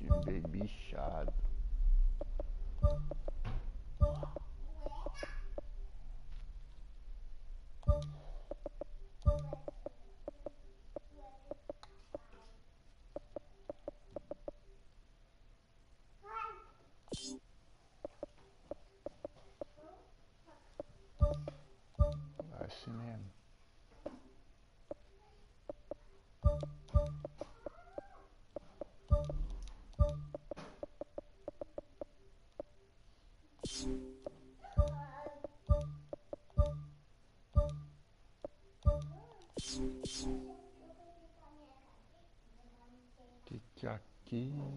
time bem bichado. Vai assim mesmo. Que é aquilo?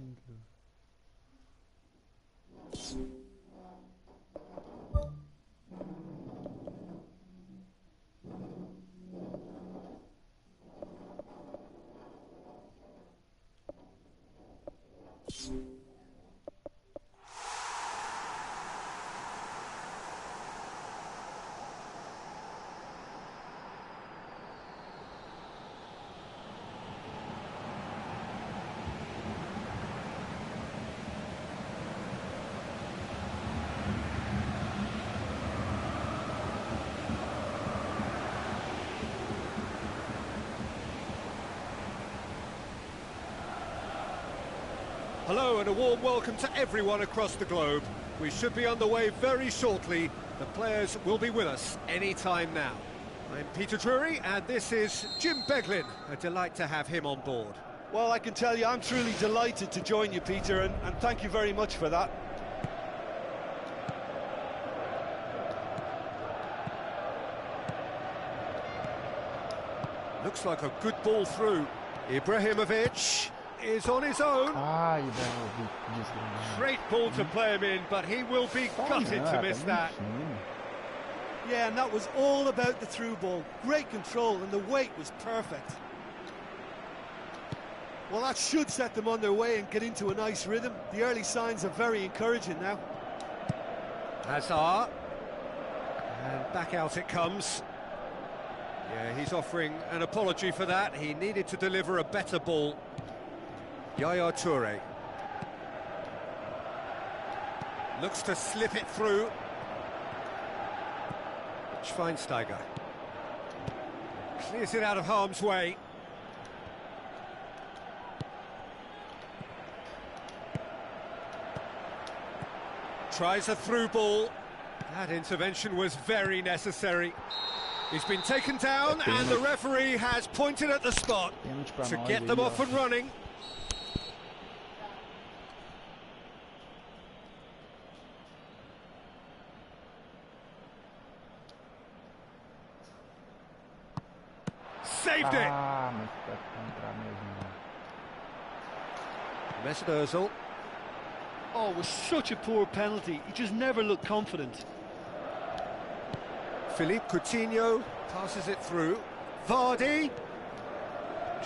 Hello and a warm welcome to everyone across the globe. We should be underway very shortly. The players will be with us any time now. I'm Peter Drury and this is Jim Beglin. A delight to have him on board. Well, I can tell you I'm truly delighted to join you, Peter, and thank you very much for that. Looks like a good ball through. Ibrahimovic is on his own. Ai, velho, desgramado. Great ball to play him in, but he will be gutted to miss that. Yeah, and that was all about the through ball. Great control, and the weight was perfect. Well, that should set them on their way and get into a nice rhythm. The early signs are very encouraging now. Hazard. And back out it comes. Yeah, he's offering an apology for that. He needed to deliver a better ball. Yaya Toure. Looks to slip it through. Schweinsteiger. Clears it out of harm's way. Tries a through ball. That intervention was very necessary. He's been taken down and the referee has pointed at the spot to get them off and running. Saved it! Ah, mas tá contra mesmo. Mesut Ozil. Oh, it was such a poor penalty. He just never looked confident. Philippe Coutinho passes it through. Vardy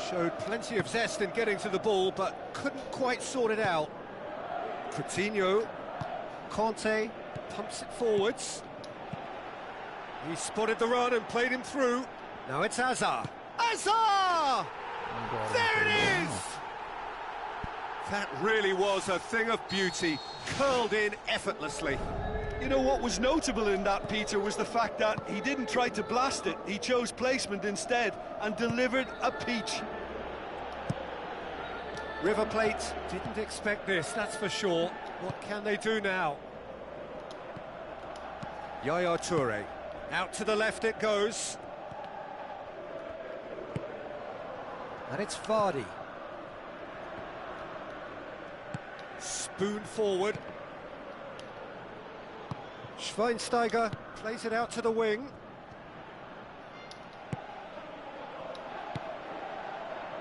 showed plenty of zest in getting to the ball, but couldn't quite sort it out. Coutinho, Conte pumps it forwards. He spotted the run and played him through. Now it's Hazard. Hazard! There it is! That really was a thing of beauty, curled in effortlessly. You know what was notable in that, Peter, was the fact that he didn't try to blast it. He chose placement instead and delivered a peach. River Plate didn't expect this, that's for sure. What can they do now? Yaya Toure. Out to the left it goes. And it's Vardy. Spoon forward. Schweinsteiger plays it out to the wing.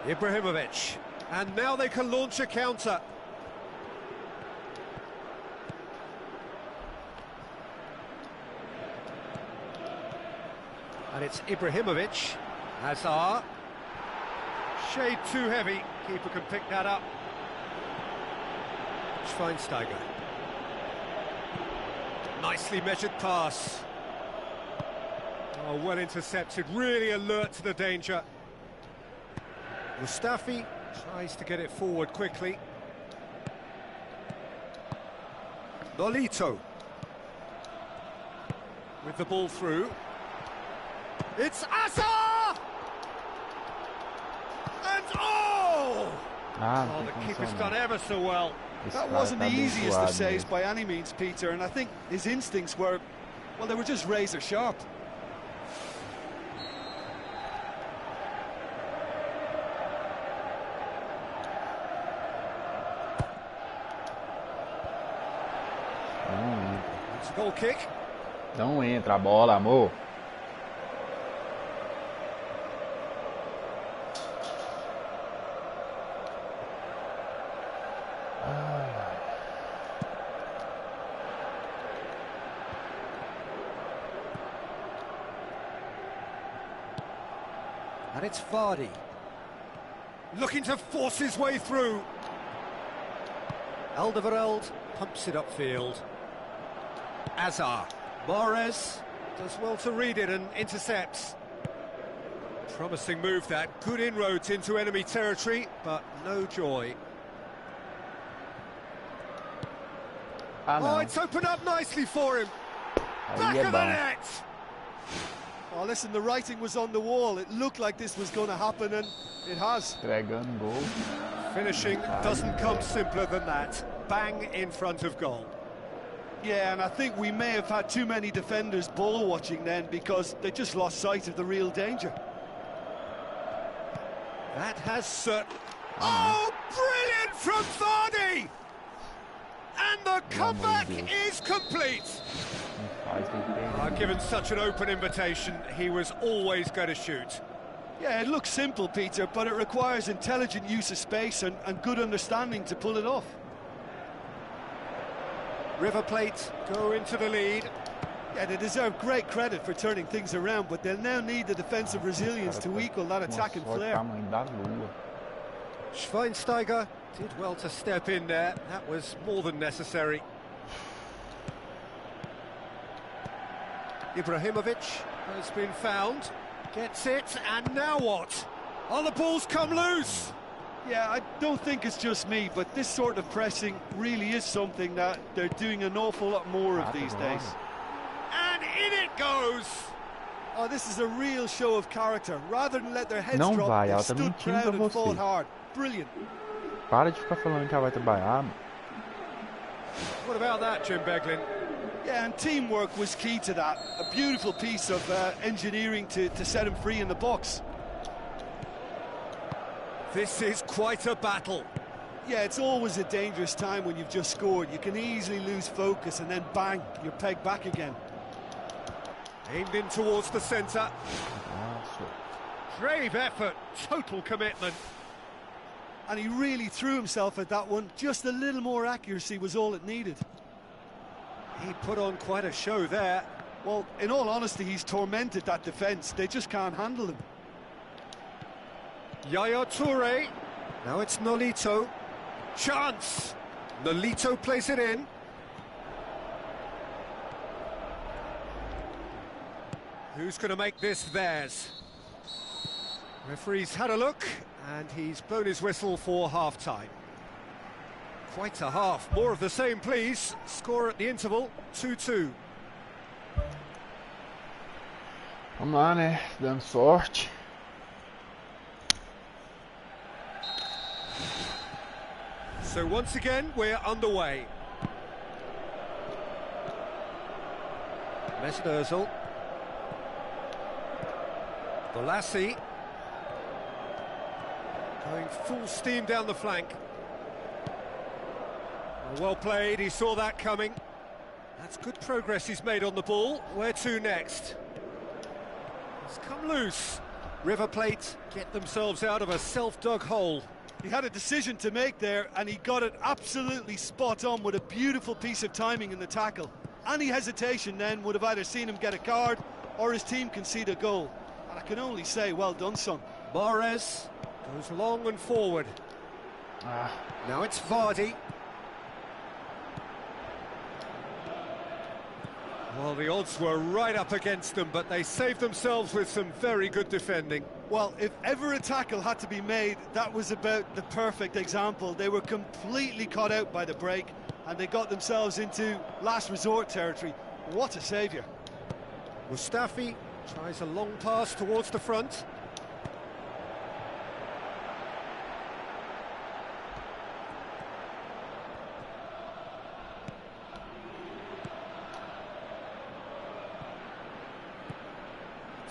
Ibrahimovic. And now they can launch a counter. And it's Ibrahimovic. Hazard. Shade too heavy. Keeper can pick that up. Schweinsteiger. Nicely measured pass. Oh, well intercepted. Really alert to the danger. Mustafi tries to get it forward quickly. Nolito. With the ball through. It's Asa! And oh! Ah, Oh, não the tem keeper's condição done não. ever so well. Esse That cara wasn't tá the easiest of abençoado saves mesmo. by any means, Peter, and I think his instincts were, well, they were just razor sharp. It's a goal kick. Não entra a bola, amor. And it's Vardy. Looking to force his way through. Alderweireld pumps it upfield. Azar. Mahrez does well to read it and intercepts. Promising move that. Good inroads into enemy territory, but no joy. Ah, Oh, não. it's opened up nicely for him. Back Aí é of the bom. net. Oh, listen, the writing was on the wall. It looked like this was going to happen, and it has. Entregando gol. Finishing doesn't come simpler than that. Bang in front of goal. Yeah, and I think we may have had too many defenders ball watching then because they just lost sight of the real danger. That has certainly... Oh, brilliant from Vardy! And the comeback is complete. Não faz, tem que perder. Given such an open invitation, he was always going to shoot. Yeah, it looks simple, Peter, but it requires intelligent use of space and good understanding to pull it off. River Plate go into the lead. Yeah, they deserve great credit for turning things around, but they'll now need the defensive resilience to equal that attacking Nossa, olha o flair. tamanho da lua. Schweinsteiger did well to step in there. That was more than necessary. Ibrahimovic has been found. Gets it, and now what? Oh, the ball's come loose! Yeah, I don't think it's just me, but this sort of pressing really is something that they're doing an awful lot more of these days. And in it goes! Oh, this is a real show of character. Rather than let their heads Não drop, vai, they've ela tá stood mentindo proud pra and fought você. hard. Brilliant. Para de ficar falando que ela vai trabalhar. What about that, Jim Beglin? Yeah, and teamwork was key to that. A beautiful piece of engineering to set him free in the box. This is quite a battle. Yeah, it's always a dangerous time when you've just scored. You can easily lose focus and then bang, you're pegged back again. Aimed in towards the centre. Nossa. Brave effort, total commitment. And he really threw himself at that one. Just a little more accuracy was all it needed. He put on quite a show there. Well, in all honesty, he's tormented that defence. They just can't handle him. Yaya Toure. Now it's Nolito. Chance. Nolito plays it in. Who's going to make this theirs? Referee's had a look, and he's blown his whistle for half-time. Quite a half. More of the same, please. Score at the interval, 2-2. Vamos lá, né? Dando sorte. So once again, we're underway. Mesut Ozil. Bolassi. Going full steam down the flank. Well played, he saw that coming. That's good progress he's made on the ball. Where to next? It's come loose. River Plate get themselves out of a self-dug hole. He had a decision to make there, and he got it absolutely spot on with a beautiful piece of timing in the tackle. Any hesitation then would have either seen him get a card or his team concede a goal. And I can only say, well done, son. Mahrez goes long and forward. Now it's Vardy. Well, the odds were right up against them, but they saved themselves with some very good defending. Well, if ever a tackle had to be made, that was about the perfect example. They were completely caught out by the break, and they got themselves into last resort territory. What a saviour. Mustafi tries a long pass towards the front.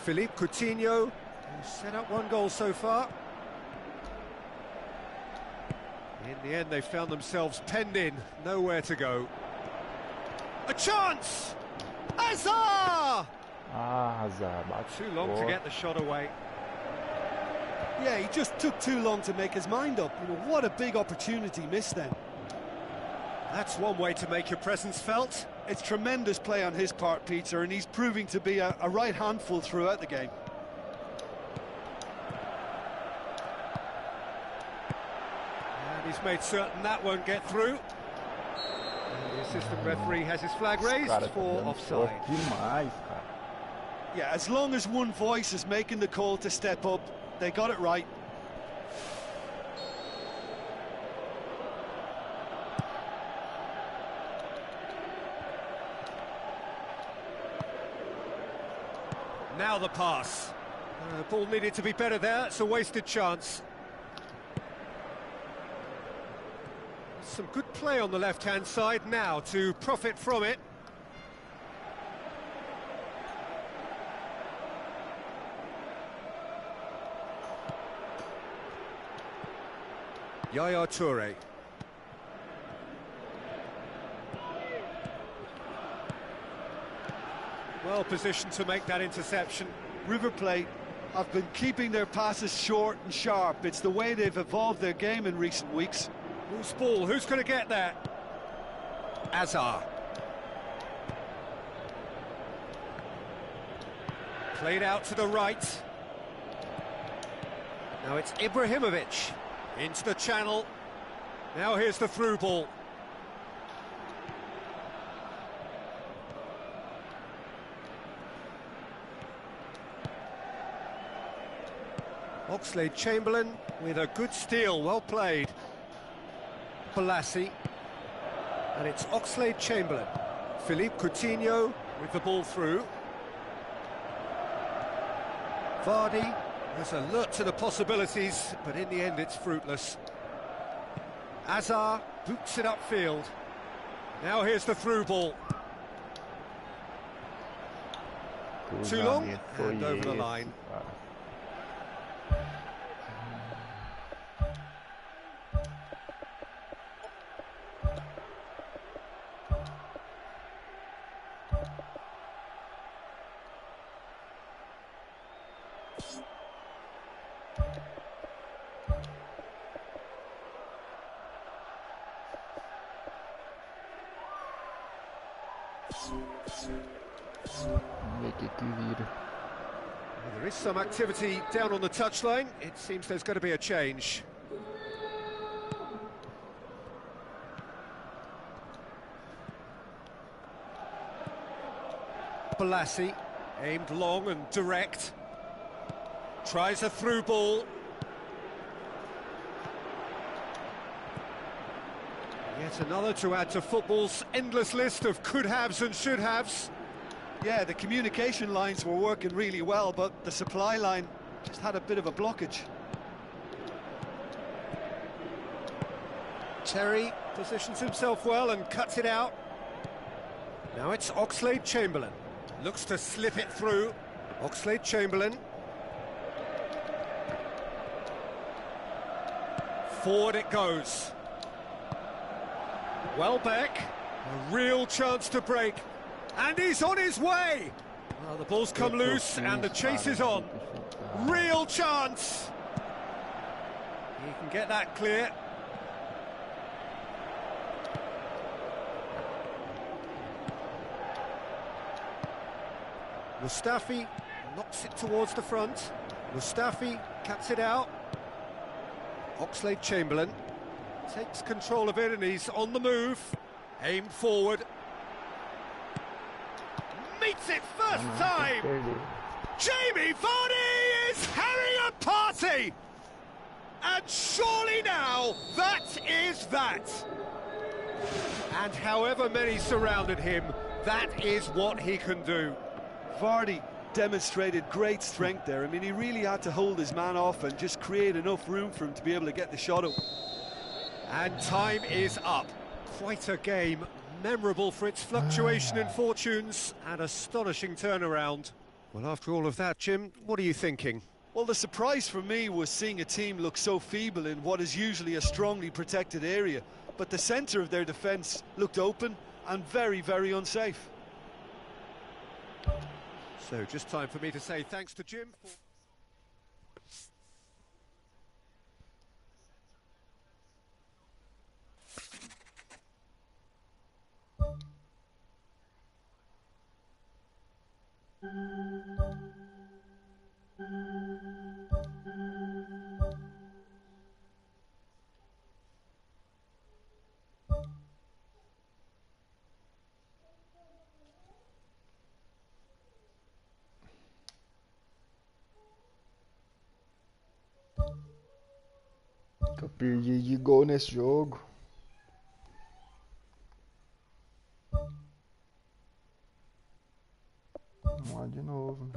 Philippe Coutinho, who's set up one goal so far. In the end, they found themselves penned in, nowhere to go. A chance! Hazard! Hazard, bate Too long to get the shot away. Yeah, he just took too long to make his mind up. You know, what a big opportunity missed then. That's one way to make your presence felt. It's tremendous play on his part, Peter, and he's proving to be a right handful throughout the game. And he's made certain that won't get through. And the assistant referee has his flag raised for offside. Demais, cara. Yeah, as long as one voice is making the call to step up, they got it right. Now the pass. Ball needed to be better there. It's a wasted chance. Some good play on the left-hand side now to profit from it. Yaya Toure. Well positioned to make that interception. River Plate have been keeping their passes short and sharp. It's the way they've evolved their game in recent weeks. Loose ball, who's going to get that? Hazard. Played out to the right. Now it's Ibrahimovic. Into the channel. Now here's the through ball. Oxlade-Chamberlain with a good steal, well played. Balassi. And it's Oxlade-Chamberlain. Philippe Coutinho with the ball through. Vardy is alert to the possibilities, but in the end it's fruitless. Hazard boots it upfield. Now here's the through ball. Too long and over the line. Vamos ver o que vira. Well, there is some activity down on the touchline. It seems there's going to be a change. Balassi, aimed long and direct. Tries a through ball. Yet another to add to football's endless list of could-haves and should-haves. Yeah, the communication lines were working really well, but the supply line just had a bit of a blockage. Terry positions himself well and cuts it out. Now it's Oxlade-Chamberlain. Looks to slip it through. Oxlade-Chamberlain. Forward it goes. Welbeck, a real chance to break. And he's on his way! Well, the ball's come loose and the chase is on. Real chance! He can get that clear. Mustafi knocks it towards the front. Mustafi cuts it out. Oxlade-Chamberlain takes control of it and he's on the move. Aimed forward. Meets it first time! Jamie Vardy is having a party! And surely now, that is that! And however many surrounded him, that is what he can do. Vardy demonstrated great strength there. I mean, he really had to hold his man off and just create enough room for him to be able to get the shot up. And time is up. Quite a game, memorable for its fluctuation in fortunes and astonishing turnaround. Well, after all of that, Jim, what are you thinking? Well, the surprise for me was seeing a team look so feeble in what is usually a strongly protected area, but the centre of their defence looked open and very, very unsafe. So, just time for me to say thanks to Jim for... Tô perdido de gol nesse jogo. Vamos lá de novo.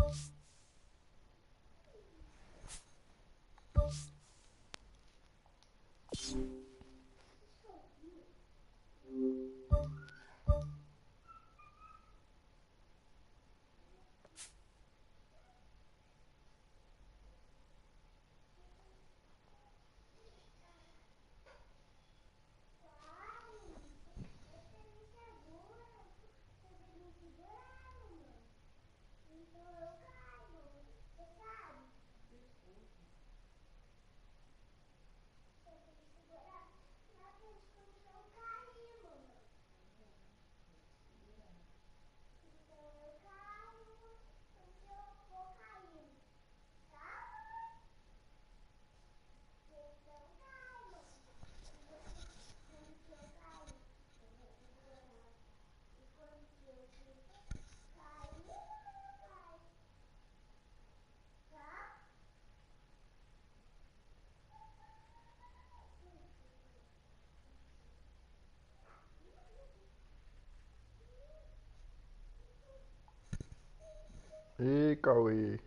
Ih, Cauê.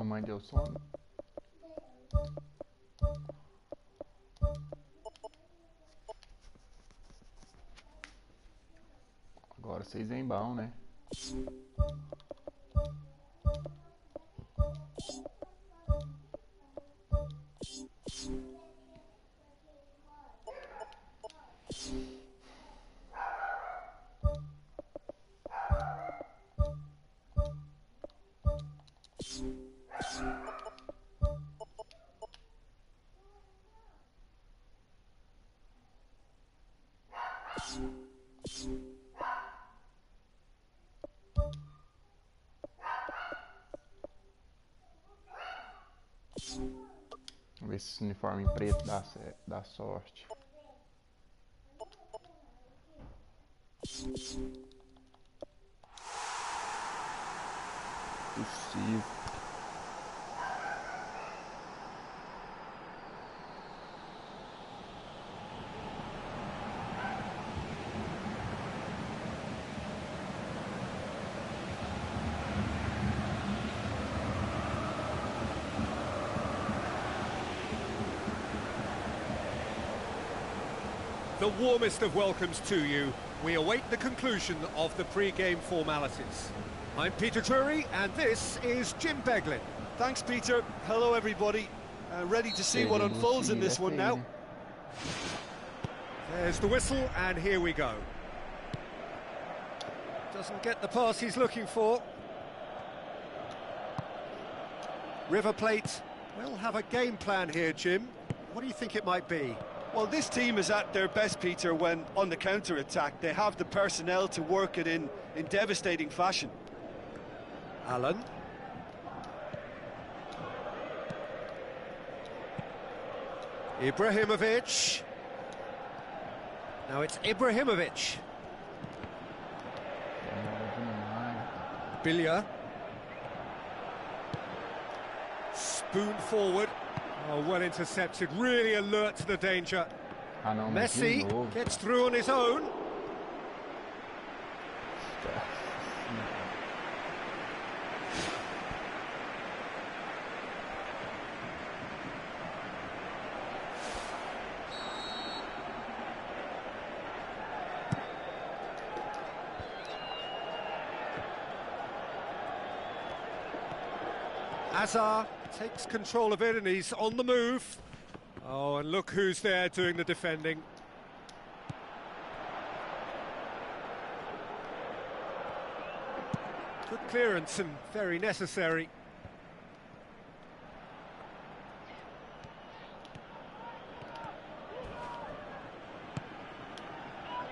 Mamãe deu sono? Agora 6 em bom, né? Vamos ver se esse uniforme em preto dá sorte. Possível. The warmest of welcomes to you. We await the conclusion of the pre-game formalities. I'm Peter Drury, and this is Jim Beglin. Thanks, Peter. Hello, everybody. Ready to see what unfolds in this one now. There's the whistle, and here we go. Doesn't get the pass he's looking for. River Plate will have a game plan here, Jim. What do you think it might be? Well, this team is at their best, Peter, when on the counter-attack. They have the personnel to work it in devastating fashion. Allen. Ibrahimovic. Now it's Ibrahimovic. Billia. Spoon forward. Oh, well intercepted, really alert to the danger. Messi gets through on his own. Hazard takes control of it and he's on the move. Oh, and look who's there doing the defending. Good clearance and very necessary.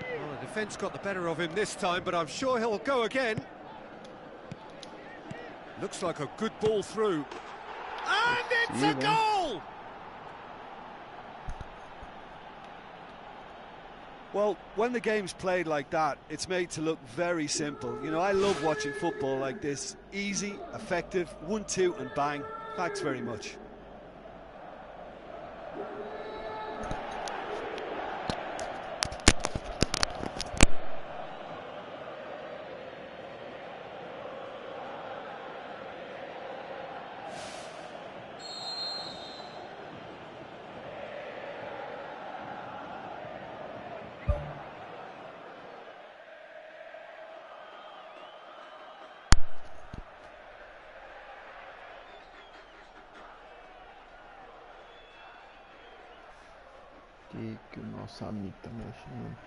Well, the defence got the better of him this time, but I'm sure he'll go again. Looks like a good ball through. And it's a goal! Well, when the game's played like that, it's made to look very simple. You know, I love watching football like this. Easy, effective, 1-2 and bang. Thanks very much. Que o nosso amigo tá mexendo.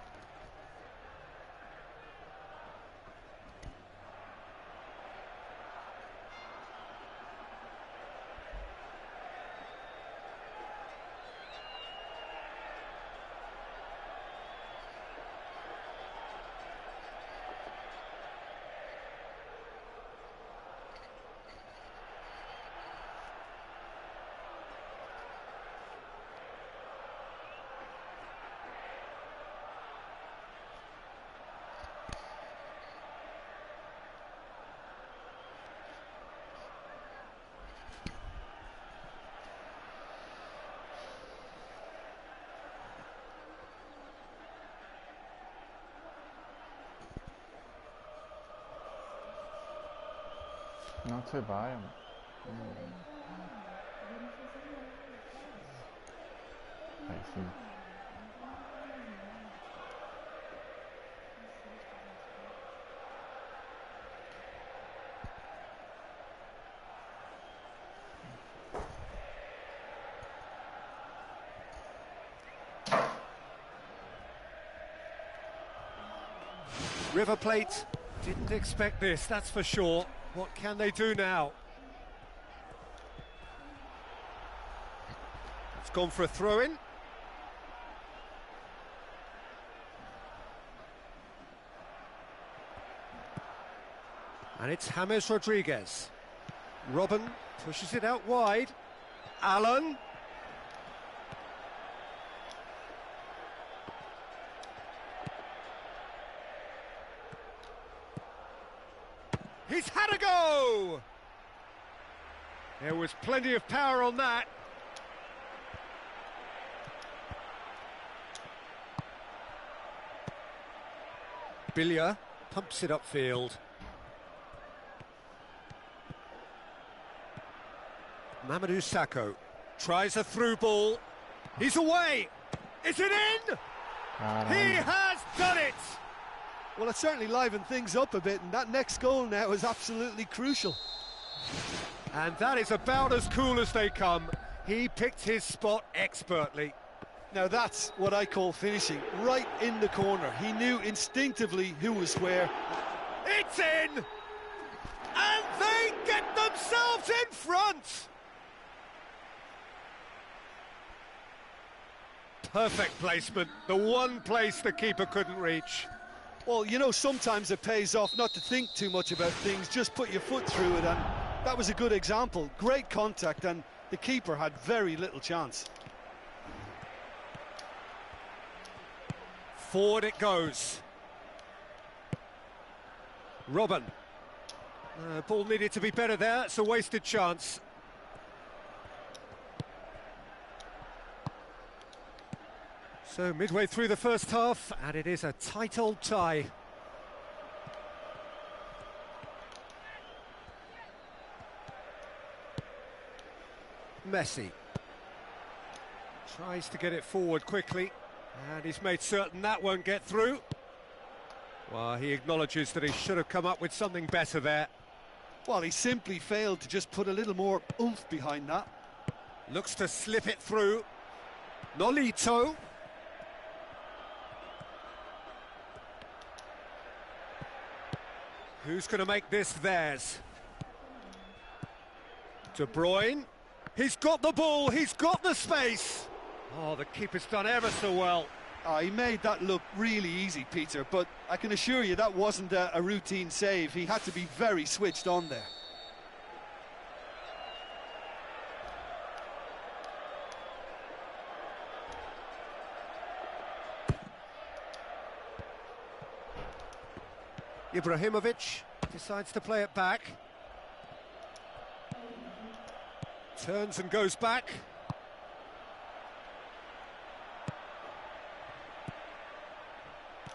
Não, você vai, mano. assim. River Plate didn't expect this, that's for sure. What can they do now? It's gone for a throw-in. And it's James Rodriguez. Robin pushes it out wide. Allen. He's had a go! There was plenty of power on that. Billia pumps it upfield. Mamadou Sakho tries a through ball. He's away! Is it in? He has done it! Well, it certainly livened things up a bit, and that next goal now is absolutely crucial. And that is about as cool as they come. He picked his spot expertly. Now that's what I call finishing, right in the corner. He knew instinctively who was where. It's in! And they get themselves in front! Perfect placement, the one place the keeper couldn't reach. Well, you know, sometimes it pays off not to think too much about things, just put your foot through it, and that was a good example. Great contact, and the keeper had very little chance. Forward it goes. Robin. Ball needed to be better there, it's a wasted chance. So midway through the first half, and it is a tight old tie. Messi tries to get it forward quickly, and he's made certain that won't get through. Well, he acknowledges that he should have come up with something better there. Well, he simply failed to just put a little more oomph behind that. Looks to slip it through. Nolito. Who's going to make this theirs? De Bruyne. He's got the ball, he's got the space. Oh, the keeper's done ever so well. He made that look really easy, Peter, but I can assure you that wasn't a routine save. He had to be very switched on there. Ibrahimovic decides to play it back. Turns and goes back.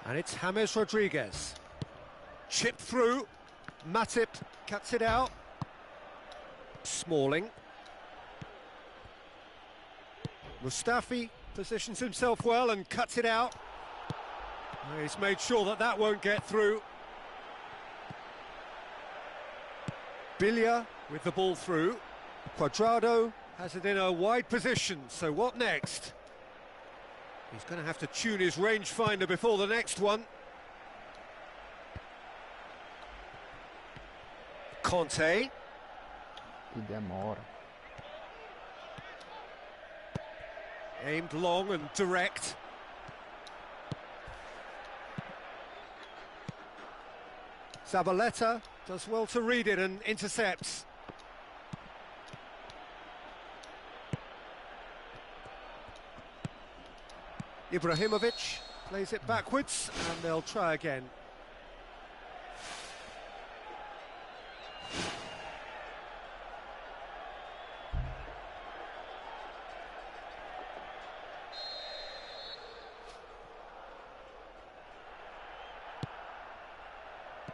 And it's James Rodriguez. Chip through. Matip cuts it out. Smalling. Mustafi positions himself well and cuts it out. He's made sure that that won't get through. Billia with the ball through. Cuadrado has it in a wide position, so what next? He's going to have to tune his rangefinder before the next one. Conte. Que demora. Aimed long and direct. Zabaleta does well to read it and intercepts. Ibrahimovic plays it backwards and they'll try again.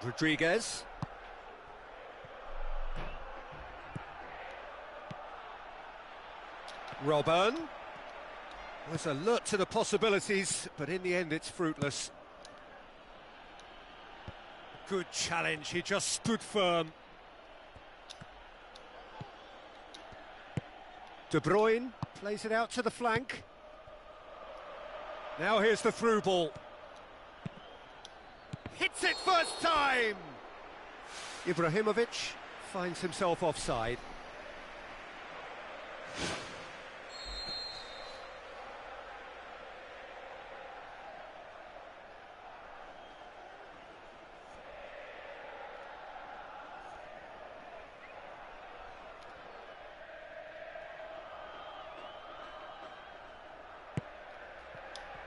Rodriguez. Robin. Was alert to the possibilities, but in the end it's fruitless. Good challenge, he just stood firm. De Bruyne plays it out to the flank. Now here's the through ball. Hits it first time! Ibrahimovic finds himself offside.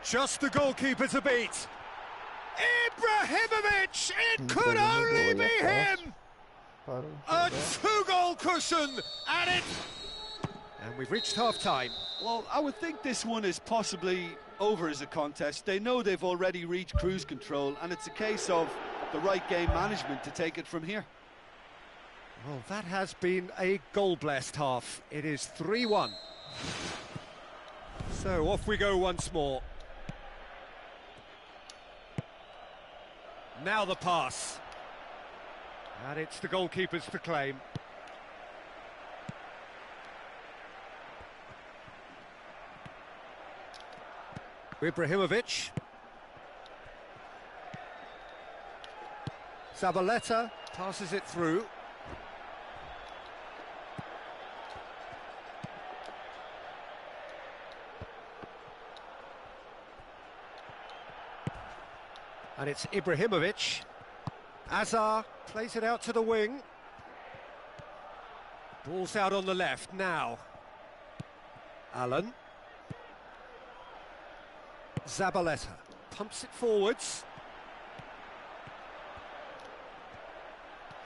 Just the goalkeeper to beat. Ibrahimovic! It could only be him! A two-goal cushion, and we've reached half-time. Well, I would think this one is possibly over as a contest. They know they've already reached cruise control, and it's a case of the right game management to take it from here. Well, that has been a goal-blessed half. It is 3-1. So off we go once more. Now the pass. And it's the goalkeepers to claim. Ibrahimovic. Zabaleta passes it through. And it's Ibrahimovic. Azar plays it out to the wing. Ball's out on the left now. Allen. Zabaleta pumps it forwards.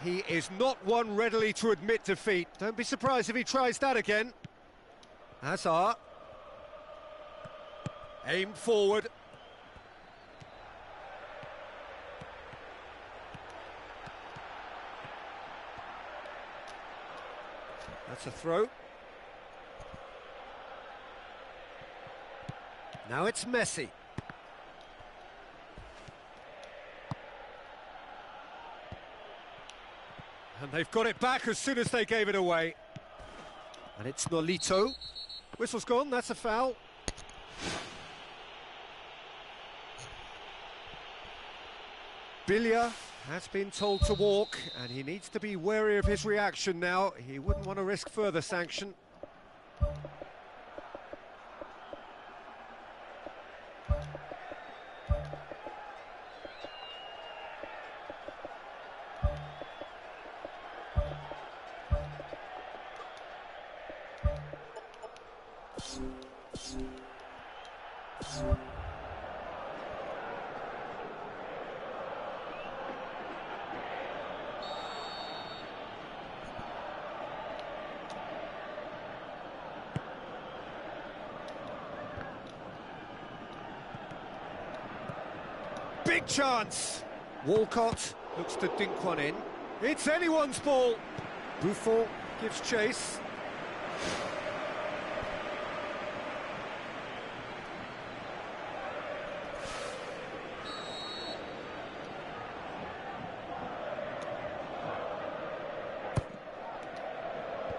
He is not one readily to admit defeat. Don't be surprised if he tries that again. Azar. Aimed forward. That's a throw. Now it's Messi. And they've got it back as soon as they gave it away. And it's Nolito. Whistle's gone, that's a foul. Bilia has been told to walk, and he needs to be wary of his reaction now. He wouldn't want to risk further sanction. Big chance. Walcott looks to dink one in. It's anyone's ball. Buffon gives chase.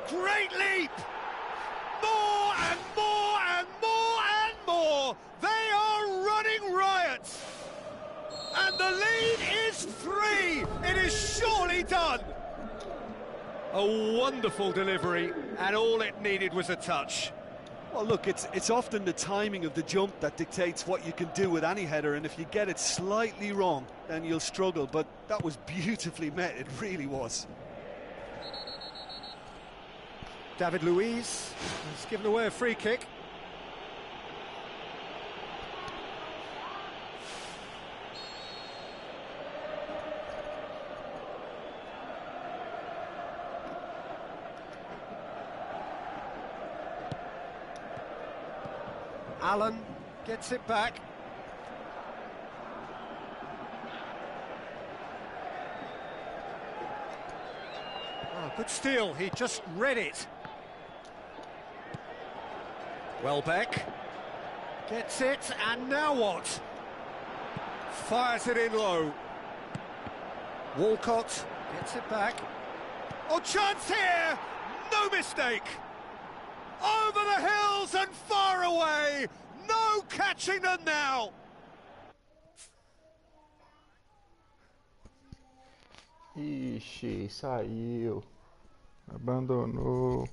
Great leap! More and more and more and more! They are running riot! And the lead is 3! It is surely done! A wonderful delivery, and all it needed was a touch. Well, look, it's often the timing of the jump that dictates what you can do with any header, and if you get it slightly wrong, then you'll struggle. But that was beautifully met, it really was. David Luiz has given away a free kick. Allen gets it back. Oh, good steal, he just read it. Welbeck. Gets it, and now what? Fires it in low. Walcott gets it back. Oh, chance here! No mistake! Over the hills and far away! No catching them now! Ixi, saiu. Abandonou.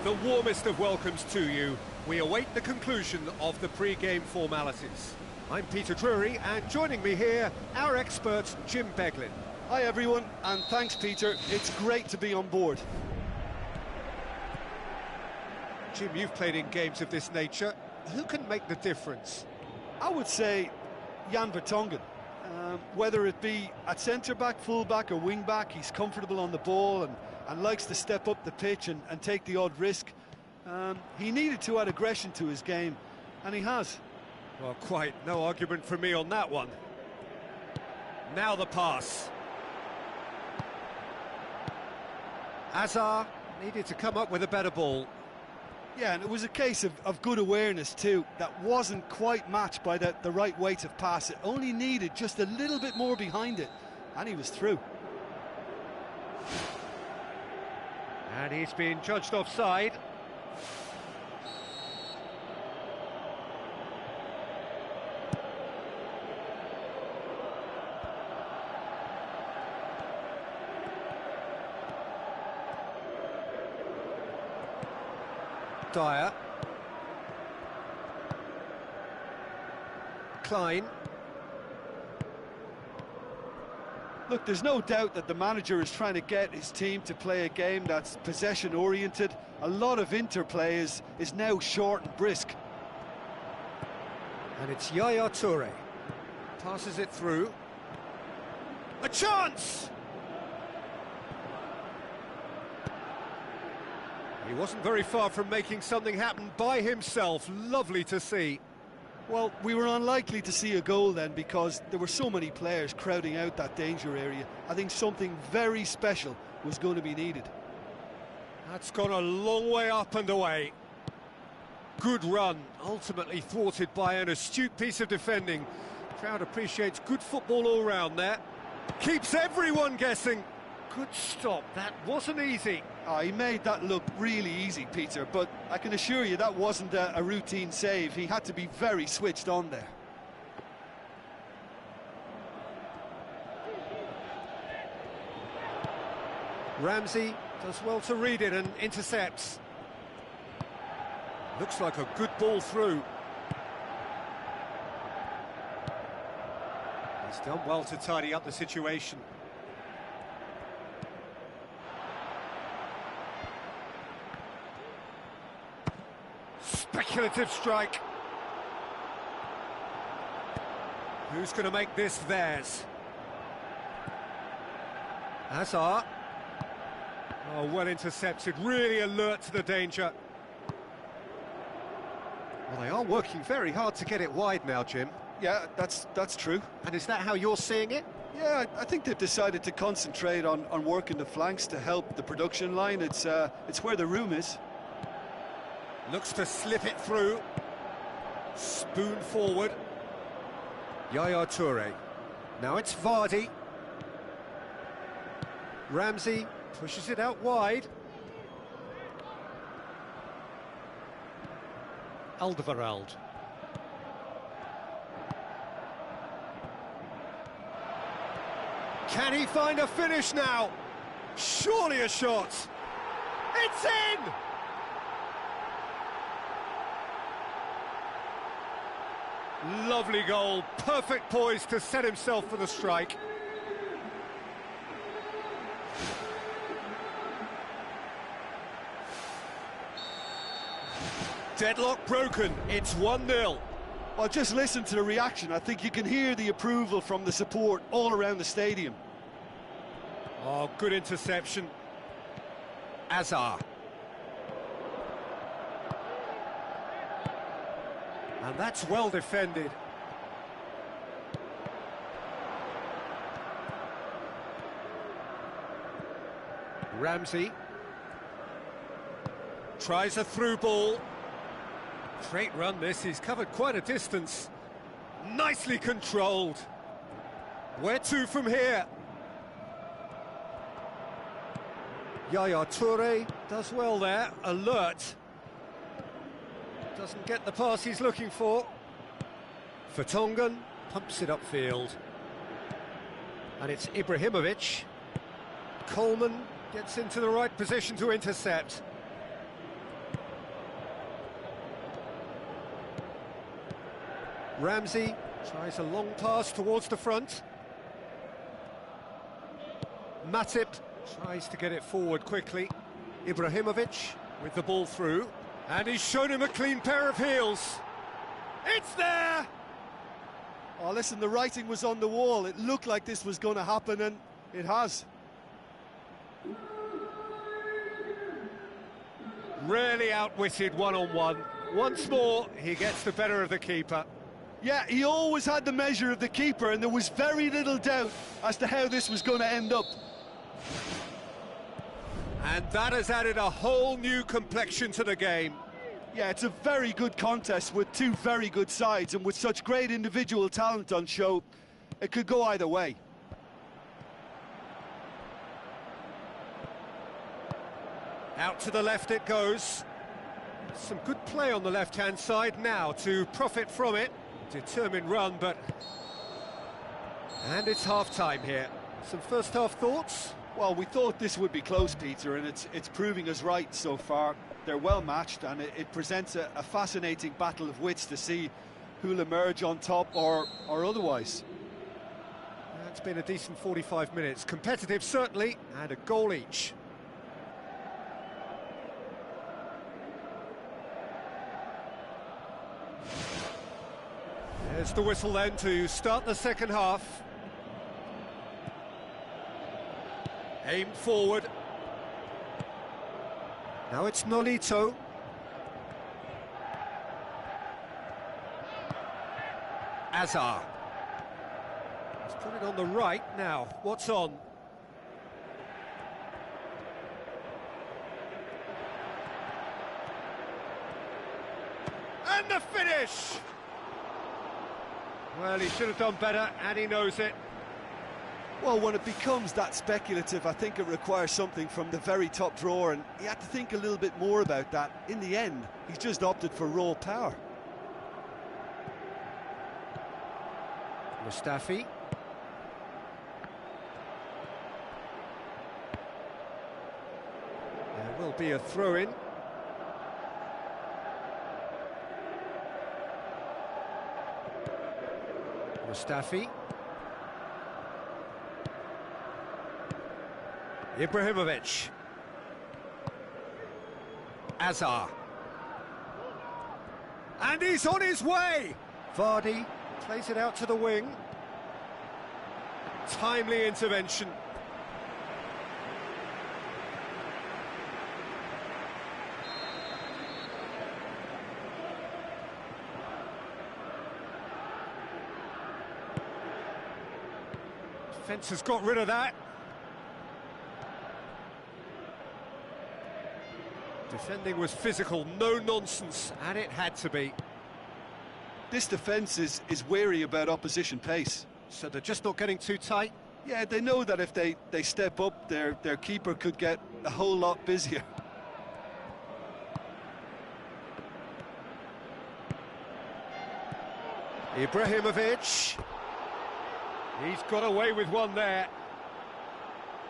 The warmest of welcomes to you. We await the conclusion of the pre-game formalities. I'm Peter Drury, and joining me here, our expert, Jim Beglin. Hi everyone, and thanks Peter, it's great to be on board. Jim, you've played in games of this nature. Who can make the difference? I would say Jan Vertonghen. Whether it be at centre-back, full-back or wing-back, he's comfortable on the ball and likes to step up the pitch and take the odd risk. He needed to add aggression to his game, and he has. Well, quite no argument from me on that one. Now the pass. Hazard needed to come up with a better ball. Yeah, and it was a case of good awareness too. That wasn't quite matched by the right weight of pass. It only needed just a little bit more behind it, and he was through. And he's been judged offside. Dyer. Klein. Look, there's no doubt that the manager is trying to get his team to play a game that's possession-oriented. A lot of interplay is now short and brisk. And it's Yaya Toure. Passes it through. A chance! He wasn't very far from making something happen by himself. Lovely to see. Well, we were unlikely to see a goal then because there were so many players crowding out that danger area. I think something very special was going to be needed. That's gone a long way up and away. Good run, ultimately thwarted by an astute piece of defending. Crowd appreciates good football all round there. Keeps everyone guessing. Good stop, that wasn't easy. Oh, he made that look really easy, Peter, but I can assure you that wasn't a routine save. He had to be very switched on there. Ramsey does well to read it and intercepts. Looks like a good ball through. He's done well to tidy up the situation. Speculative strike. Who's going to make this theirs? Hazard. Oh, well intercepted, really alert to the danger. Well, they are working very hard to get it wide now, Jim. Yeah, that's true. And is that how you're seeing it? Yeah, I think they've decided to concentrate on working the flanks to help the production line. It's where the room is. Looks to slip it through. Spoon forward. Yaya Toure. Now it's Vardy. Ramsey pushes it out wide. Alderweireld. Can he find a finish now? Surely a shot. It's in! Lovely goal, perfect poise to set himself for the strike. Deadlock broken, it's 1-0. Well, just listen to the reaction. I think you can hear the approval from the support all around the stadium. Oh, good interception. Azar. And that's well defended. Ramsey. Tries a through ball. Great run this, he's covered quite a distance. Nicely controlled. Where to from here? Yaya Toure does well there, alert. Doesn't get the pass he's looking for. Vertonghen pumps it upfield. And it's Ibrahimovic. Coleman gets into the right position to intercept. Ramsey tries a long pass towards the front. Matip tries to get it forward quickly. Ibrahimovic with the ball through. And he's shown him a clean pair of heels. It's there! Oh, listen, the writing was on the wall. It looked like this was going to happen, and it has. Really outwitted one-on-one. Once more, he gets the better of the keeper. Yeah, he always had the measure of the keeper, and there was very little doubt as to how this was going to end up. And that has added a whole new complexion to the game. Yeah, it's a very good contest with two very good sides, and with such great individual talent on show, it could go either way. Out to the left it goes. Some good play on the left-hand side now to profit from it. Determined run, but... And it's half-time here. Some first-half thoughts? Well, we thought this would be close, Peter, and it's proving us right so far. They're well matched, and it presents a fascinating battle of wits to see who'll emerge on top or otherwise. It's been a decent 45 minutes. Competitive, certainly, and a goal each. There's the whistle then to start the second half. Aimed forward. Now it's Nolito. Azar. He's put it on the right now. What's on? And the finish! Well, he should have done better, and he knows it. Well, when it becomes that speculative, I think it requires something from the very top drawer, and he had to think a little bit more about that. In the end, he's just opted for raw power. Mustafi. There will be a throw-in. Mustafi. Ibrahimovic. Azar. And he's on his way! Vardy plays it out to the wing. Timely intervention. Defence has got rid of that. Defending was physical, no nonsense, and it had to be. This defence is wary about opposition pace. So they're just not getting too tight? Yeah, they know that if they step up, their keeper could get a whole lot busier. Ibrahimovic. He's got away with one there.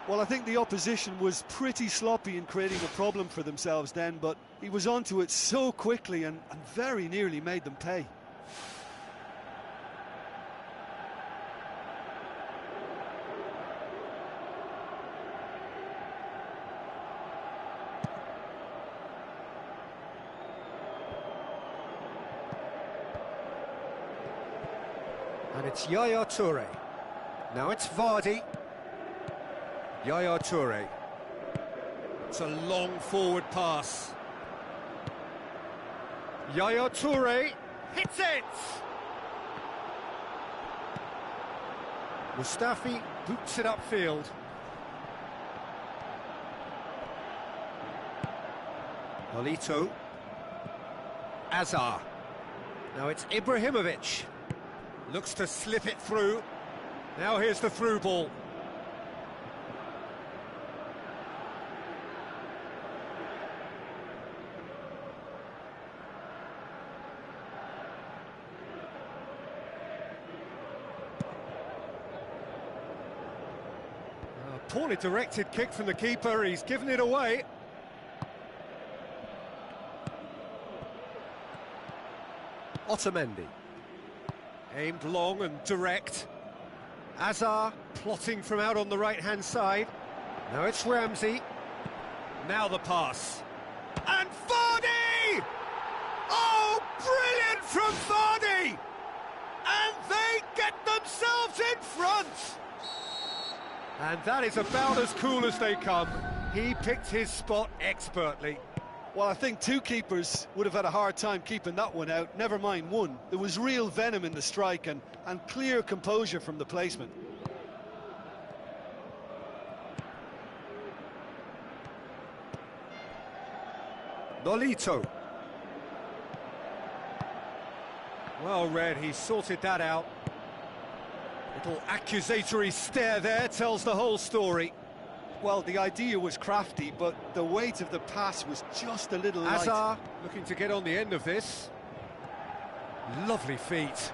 Well, I think the opposition was pretty sloppy in creating a problem for themselves then, but he was onto it so quickly and very nearly made them pay. It's Yaya Toure. Now it's Vardy. Yaya Toure. It's a long forward pass. Yaya Toure hits it! Mustafi boots it upfield. Nolito. Azar. Now it's Ibrahimovic. Looks to slip it through. Now here's the through ball. A poorly directed kick from the keeper. He's given it away. Otamendi. Aimed long and direct. Azar plotting from out on the right-hand side. Now it's Ramsey. Now the pass. And Vardy! Oh, brilliant from Vardy! And they get themselves in front! And that is about as cool as they come. He picked his spot expertly. Well, I think two keepers would have had a hard time keeping that one out, never mind one. There was real venom in the strike and clear composure from the placement. Nolito. Well read, he sorted that out. Little accusatory stare there tells the whole story. Well, the idea was crafty, but the weight of the pass was just a little light. Azar looking to get on the end of this. Lovely feet.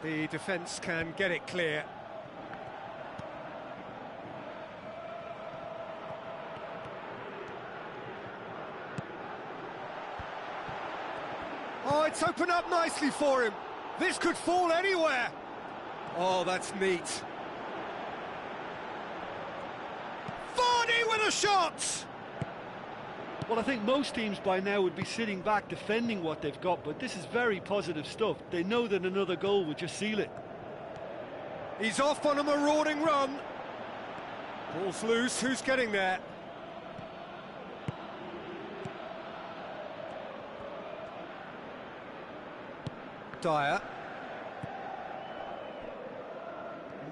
The defence can get it clear. Oh, it's opened up nicely for him. This could fall anywhere. Oh, that's neat. Vardy with a shot! Well, I think most teams by now would be sitting back defending what they've got, but this is very positive stuff. They know that another goal would just seal it. He's off on a marauding run. Ball's loose, who's getting there? Dyer.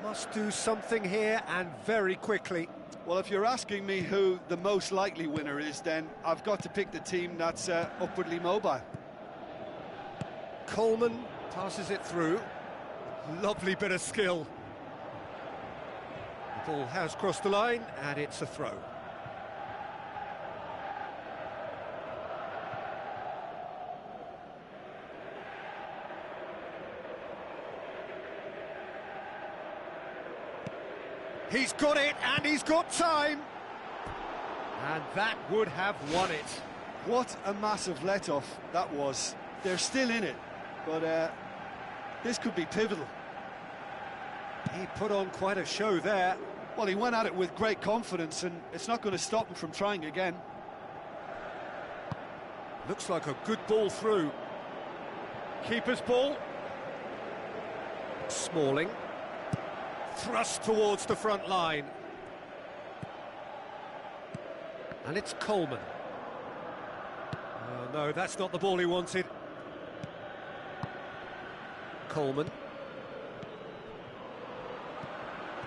Must do something here, and very quickly. Well, if you're asking me who the most likely winner is, then I've got to pick the team that's upwardly mobile. Coleman passes it through. Lovely bit of skill. The ball has crossed the line, and it's a throw. He's got it, and he's got time. And that would have won it. What a massive let-off that was. They're still in it, but this could be pivotal. He put on quite a show there. Well, he went at it with great confidence, and it's not going to stop him from trying again. Looks like a good ball through. Keeper's ball. Smalling. Thrust towards the front line. And it's Coleman. Oh, no, that's not the ball he wanted. Coleman.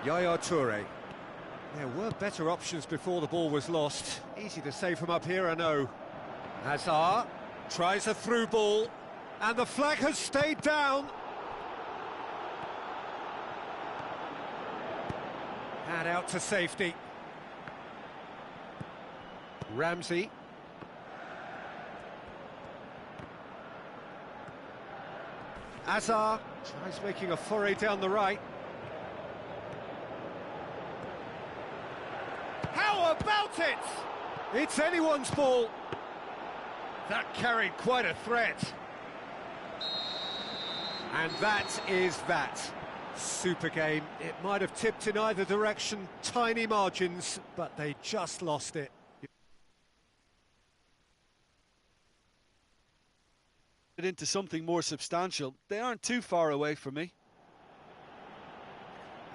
Yaya Toure. There were better options before the ball was lost. Easy to say from up here, I know. Hazard tries a through ball, and the flag has stayed down. And out to safety. Ramsey. Hazard tries making a foray down the right. How about it? It's anyone's ball. That carried quite a threat. And that is that. Super game. It might have tipped in either direction, tiny margins, but they just lost it. Into something more substantial. They aren't too far away from me.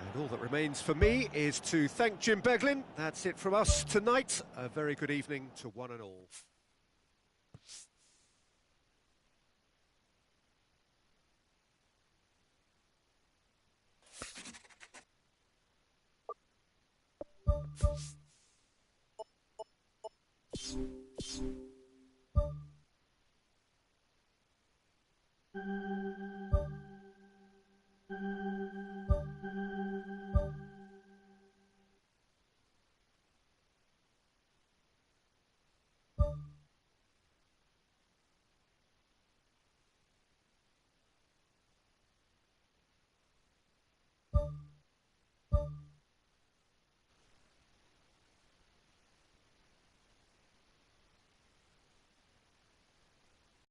And all that remains for me is to thank Jim Beglin. That's it from us tonight. A very good evening to one and all.